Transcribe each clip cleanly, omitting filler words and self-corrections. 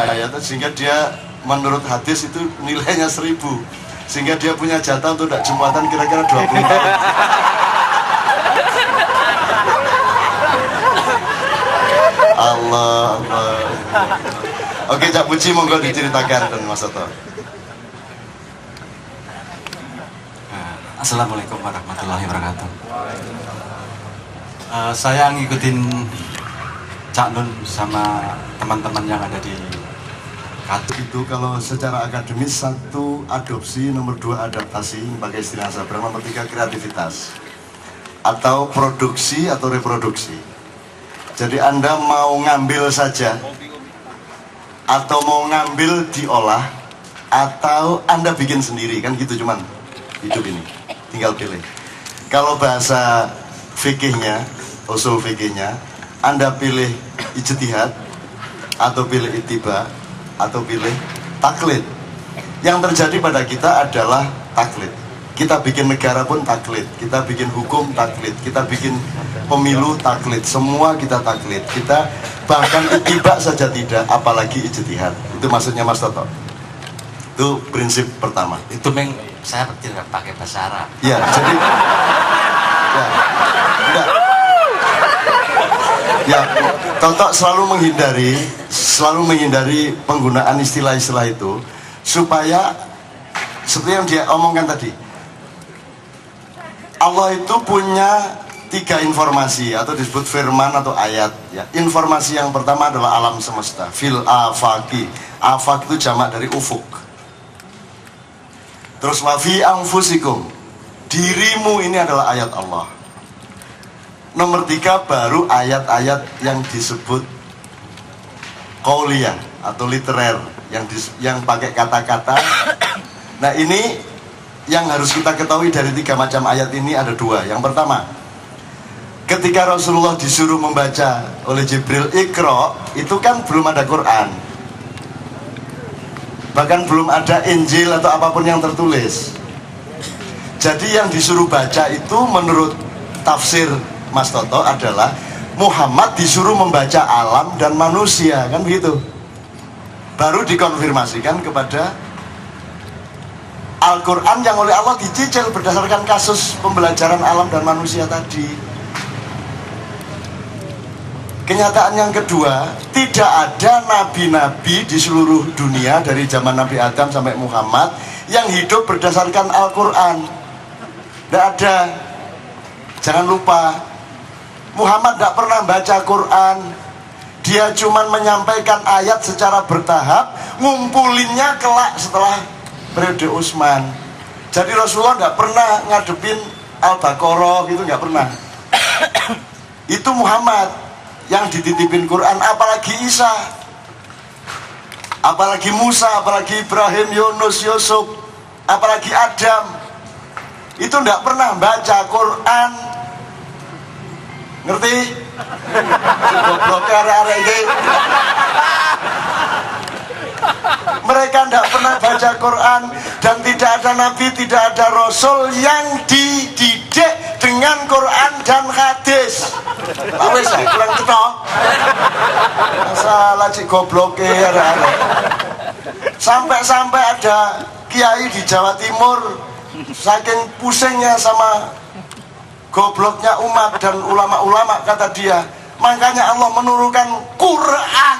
ya, sehingga dia menurut hadis itu nilainya 1000, sehingga dia punya jatah untuk tidak jumatan kira-kira 20 tahun. Allah. Oke, Cak Puji, monggo diceritakan dan Mas Toto. Assalamualaikum warahmatullahi wabarakatuh. Saya ngikutin Cak Nun sama teman-teman yang ada di itu kalau secara akademis 1 adopsi, nomor 2 adaptasi, pakai istilah Sabra, nomor 3 kreativitas atau produksi atau reproduksi. Jadi Anda mau ngambil saja atau mau ngambil diolah atau Anda bikin sendiri, kan gitu, cuman hidup ini tinggal pilih. Kalau bahasa fikihnya, usul fikihnya, Anda pilih ijtihad atau pilih ittiba atau pilih taklid. Yang terjadi pada kita adalah taklid. Kita bikin negara pun taklid, kita bikin hukum taklid, kita bikin pemilu taklid, semua kita taklid. Kita bahkan ittiba saja tidak, apalagi ijtihad. Itu maksudnya Mas Toto. Itu prinsip pertama. itu saya tidak pakai bahasa Arab. Ya, jadi ya, enggak. Ya, Toto selalu menghindari penggunaan istilah-istilah itu supaya seperti yang dia omongkan tadi. Allah itu punya 3 informasi atau disebut firman atau ayat ya. Informasi yang pertama adalah alam semesta, fil afaqi. Afaq itu jamak dari ufuk. Terus wa fi anfusikum. Dirimu ini adalah ayat Allah. Nomor 3 baru ayat-ayat yang disebut qauliyah atau literer yang pakai kata-kata. Nah, ini yang harus kita ketahui dari 3 macam ayat ini ada 2. Yang pertama, ketika Rasulullah disuruh membaca oleh Jibril Iqra, itu kan belum ada Quran, bahkan belum ada Injil atau apapun yang tertulis. Jadi yang disuruh baca itu menurut tafsir Mas Toto adalah Muhammad disuruh membaca alam dan manusia, kan begitu. Baru dikonfirmasikan kepada Al-Quran yang oleh Allah dicicil berdasarkan kasus pembelajaran alam dan manusia tadi. Kenyataan yang kedua, tidak ada nabi-nabi di seluruh dunia dari zaman Nabi Adam sampai Muhammad yang hidup berdasarkan Al-Quran. Tidak ada. Jangan lupa, Muhammad tidak pernah baca Quran. Dia cuma menyampaikan ayat secara bertahap, ngumpulinnya kelak setelah periode Utsman. Jadi Rasulullah tidak pernah ngadepin Al-Baqarah, gitu, nggak pernah. Itu Muhammad yang dititipin Quran, apalagi Isa, apalagi Musa, apalagi Ibrahim, Yunus, Yusuf, apalagi Adam. Itu tidak pernah baca Quran. Ngerti? Goblok arek-arek iki. Mereka tidak pernah baca Quran, dan tidak ada nabi, tidak ada rasul yang dididik dengan Quran dan hadis. Wis kurang ketok. Masalah cik goblok arek-arek. Sampai ada kiai di Jawa Timur saking pusingnya sama gobloknya umat dan ulama-ulama, kata dia, makanya Allah menurunkan Quran.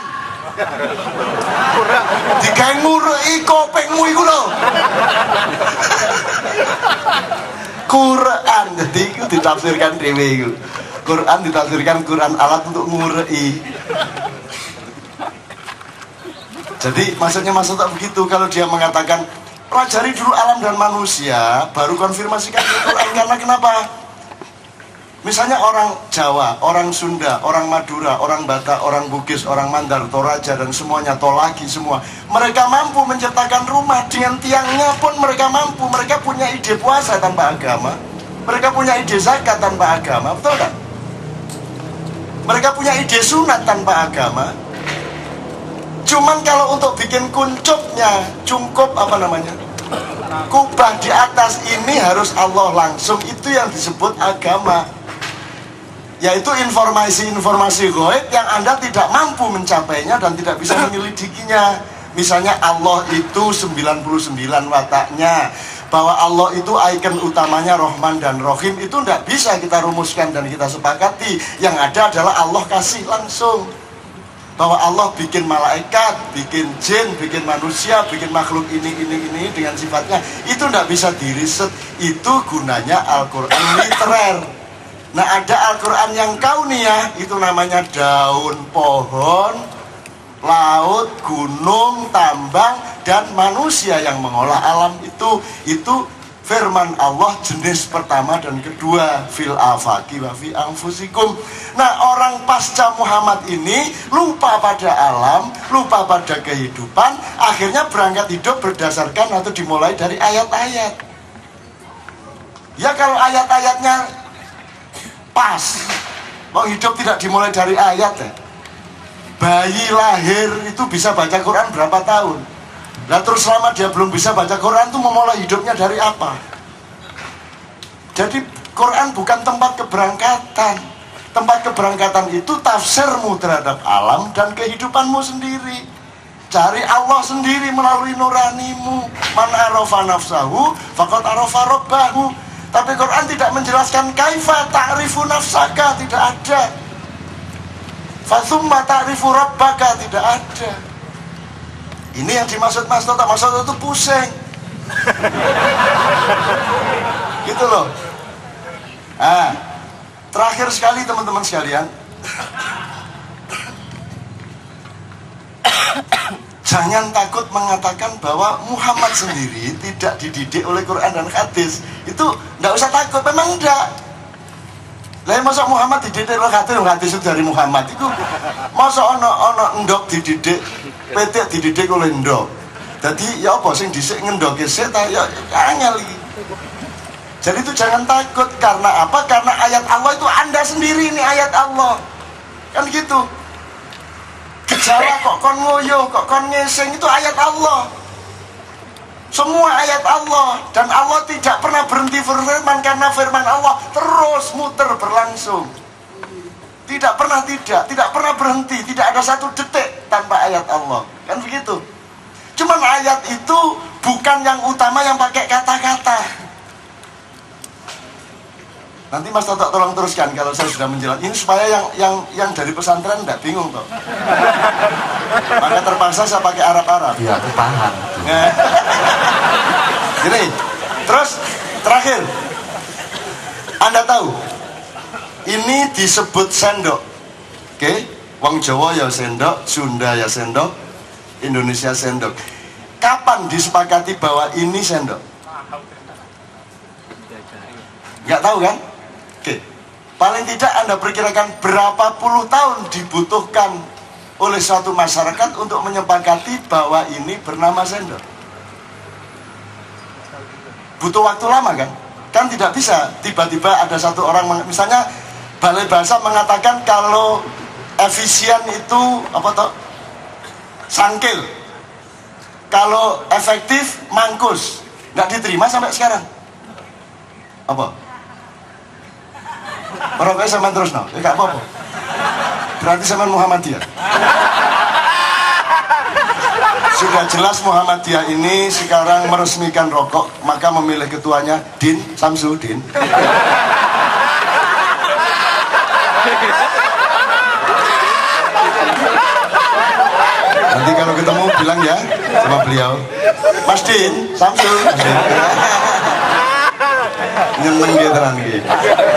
Digawe ngurei kopengmu iku lho. Quran, jadi itu ditafsirkan dhewe iku. Quran ditafsirkan Quran alat untuk ngurei. Jadi maksudnya begitu kalau dia mengatakan pelajari dulu alam dan manusia, baru konfirmasikan Quran. Karena kenapa? Misalnya orang Jawa, orang Sunda, orang Madura, orang Batak, orang Bugis, orang Mandar, Toraja, dan semuanya, Tolaki semua, mereka mampu menciptakan rumah dengan tiangnya pun mereka mampu. Mereka punya ide puasa tanpa agama, mereka punya ide zakat tanpa agama, betul kan? Mereka punya ide sunat tanpa agama. Cuman kalau untuk bikin kuncupnya, cungkup apa namanya, kubah di atas ini harus Allah langsung, itu yang disebut agama. yaitu informasi-informasi gaib yang Anda tidak mampu mencapainya dan tidak bisa menyelidikinya. Misalnya Allah itu 99 wataknya, bahwa Allah itu ikon utamanya Rahman dan Rahim, itu tidak bisa kita rumuskan dan kita sepakati. Yang ada adalah Allah kasih langsung, bahwa Allah bikin malaikat, bikin jin, bikin manusia, bikin makhluk ini dengan sifatnya. Itu tidak bisa diriset. Itu gunanya Al-Quran literer. Nah, ada Al-Quran yang kauniyah, itu namanya daun, pohon, laut, gunung, tambang, dan manusia yang mengolah alam itu firman Allah jenis pertama dan kedua, fil afaqi wa fi anfusikum. Nah, orang pasca Muhammad ini lupa pada alam, lupa pada kehidupan, akhirnya berangkat hidup berdasarkan atau dimulai dari ayat-ayat. Ya, kalau ayat-ayatnya pas, mau hidup tidak dimulai dari ayat ya. Bayi lahir itu bisa baca Quran berapa tahun? Nah, terus selama dia belum bisa baca Quran itu memulai hidupnya dari apa? Jadi Quran bukan tempat keberangkatan. Tempat keberangkatan itu tafsirmu terhadap alam dan kehidupanmu sendiri. Cari Allah sendiri melalui nuranimu. Man arafa nafsahu faqad arafa rabbahu. Tapi Quran tidak menjelaskan kaifa ta'rifu nafsaka, tidak ada. Fathumma ta'rifu rabbaka, tidak ada. Ini yang dimaksud Mas Toto. Mas Toto itu pusing. Gitu loh. Nah, terakhir sekali teman-teman sekalian, jangan takut mengatakan bahwa Muhammad sendiri tidak dididik oleh Quran dan hadis. Itu tidak usah takut, memang enggak. Lah masa Muhammad dididik oleh hadis itu dari Muhammad. Itu masa ono ndok dididik, petik dididik oleh ndok. Jadi ya apa sing dhisik ngendoke sik ta ya angel iki. Jadi itu jangan takut, karena apa? Karena ayat Allah itu Anda sendiri, ini ayat Allah. Kan gitu. Gejala kok kon ngoyo, kok kon ngeseng, itu ayat Allah. Semua ayat Allah. Dan Allah tidak pernah berhenti berfirman, karena firman Allah terus muter berlangsung. Tidak pernah berhenti. Tidak ada satu detik tanpa ayat Allah. Kan begitu. Cuman ayat itu bukan yang utama yang pakai kata-kata. Nanti Mas Toto tolong teruskan kalau saya sudah menjelaskan ini, supaya yang dari pesantren tidak bingung toh. Maka terpaksa saya pakai Arab-Arab. Iya, aku paham. Gini, terus terakhir, Anda tahu ini disebut sendok, oke? Wong Jawa ya sendok, Sunda ya sendok, Indonesia sendok. Kapan disepakati bahwa ini sendok? Nggak tahu kan? Oke, paling tidak Anda perkirakan berapa puluh tahun dibutuhkan oleh suatu masyarakat untuk menyepakati bahwa ini bernama sendok? Butuh waktu lama kan? Kan tidak bisa tiba-tiba ada satu orang, misalnya Balai Bahasa mengatakan kalau efisien itu apa toh? Sangkil. Kalau efektif mangkus. Nggak diterima sampai sekarang. Apa? Merokoknya sama terus no, ya gak apa-apa. Berarti sama Muhammadiyah. Sudah jelas Muhammadiyah ini sekarang meresmikan rokok, maka memilih ketuanya Din Samsudin. Nanti kalau ketemu bilang ya sama beliau, Mas Din Samsudin. Nyeneng gitu nanti.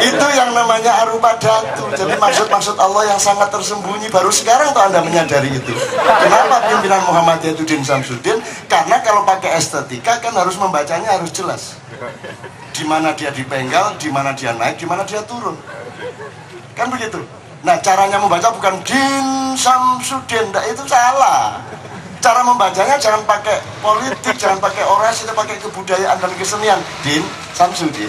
Itu yang namanya arupa datu. Jadi maksud Allah yang sangat tersembunyi. Baru sekarang tuh Anda menyadari itu. Kenapa pimpinan Muhammadiyah itu Din Samsudin? Karena kalau pakai estetika kan harus membacanya harus jelas. Di mana dia dipenggal, di mana dia naik, di mana dia turun. Kan begitu. Nah, caranya membaca bukan Din Samsudin, itu salah. Cara membacanya jangan pakai politik, jangan pakai orasi, tapi pakai kebudayaan dan kesenian. Din Samsudin.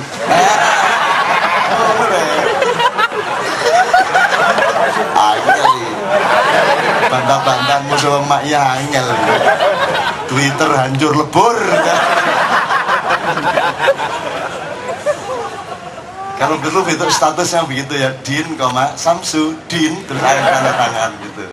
Angel. Bantah-bantah musuh emak ya angel. Twitter hancur lebur. Kalau grup itu statusnya begitu ya, Din, Samsu, Din, terus ada tanda tangan gitu.